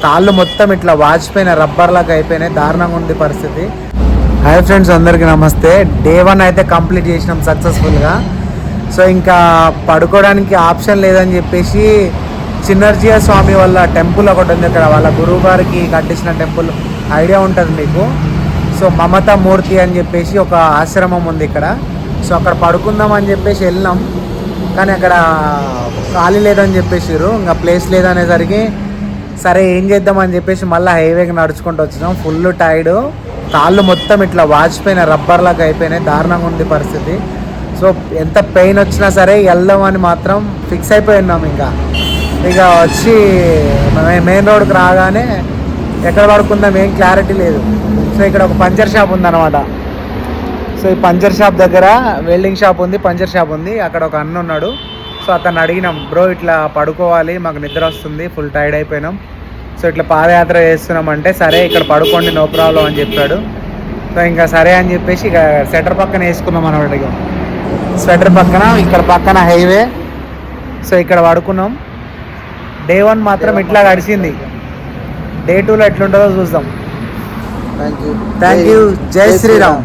కాళ్ళు మొత్తం ఇట్లా వాచిపోయిన రబ్బర్ లాగా అయిపోయినాయి. దారుణంగా ఉంది పరిస్థితి. హాయ్ ఫ్రెండ్స్, అందరికీ నమస్తే. డే 1 అయితే కంప్లీట్ చేసినాం సక్సెస్ఫుల్గా. సో ఇంకా పడుకోవడానికి ఆప్షన్ లేదని చెప్పేసి చిన్నర్జీయ స్వామి వాళ్ళ టెంపుల్ ఒకటి ఉంది ఇక్కడ. వాళ్ళ గురువు గారికి కట్టించిన టెంపుల్ ఐడియా ఉంటుంది మీకు. సో మమతా మూర్తి అని చెప్పేసి ఒక ఆశ్రమం ఉంది ఇక్కడ. సో అక్కడ పడుకుందాం అని చెప్పేసి వెళ్ళినాం, కానీ అక్కడ ఖాళీ లేదని చెప్పేసారు. ఇంకా ప్లేస్ లేదనేసరికి సరే ఏం చేద్దామని చెప్పేసి మళ్ళీ హైవేకి నడుచుకుంటూ వచ్చినాం. ఫుల్ టైర్డ్, కాళ్ళు మొత్తం ఇట్లా వాచిపోయిన రబ్బర్ లాగా అయిపోయినాయి. దారుణంగా ఉంది పరిస్థితి. సో ఎంత పెయిన్ వచ్చినా సరే వెళ్దామని మాత్రం ఫిక్స్ అయిపోయి ఉన్నాం. ఇక వచ్చి మెయిన్ రోడ్కి రాగానే ఎక్కడ పడుకుందాం ఏం క్లారిటీ లేదు. సో ఇక్కడ ఒక పంచర్ షాప్ ఉందన్నమాట. సో ఈ పంచర్ షాప్ దగ్గర వెల్డింగ్ షాప్ ఉంది, పంచర్ షాప్ ఉంది. అక్కడ ఒక అన్న ఉన్నాడు. సో అతను అడిగినాం, బ్రో ఇట్లా పడుకోవాలి, మాకు నిద్ర వస్తుంది, ఫుల్ టైర్డ్ అయిపోయినాం, సో ఇట్లా పాదయాత్ర చేస్తున్నామంటే సరే ఇక్కడ పడుకోండి నో ప్రాబ్లం అని చెప్పాడు. సో ఇంకా సరే అని చెప్పేసి ఇక స్వెటర్ పక్కన వేసుకున్నాం అన్నమాట. ఇక స్వెటర్ పక్కన, ఇక్కడ పక్కన హైవే. సో ఇక్కడ పడుకున్నాం. డే 1 మాత్రం ఇట్లా గడిచింది. డే 2లో ఎట్లుంటుందో చూద్దాం. Thank you. జై శ్రీరామ్.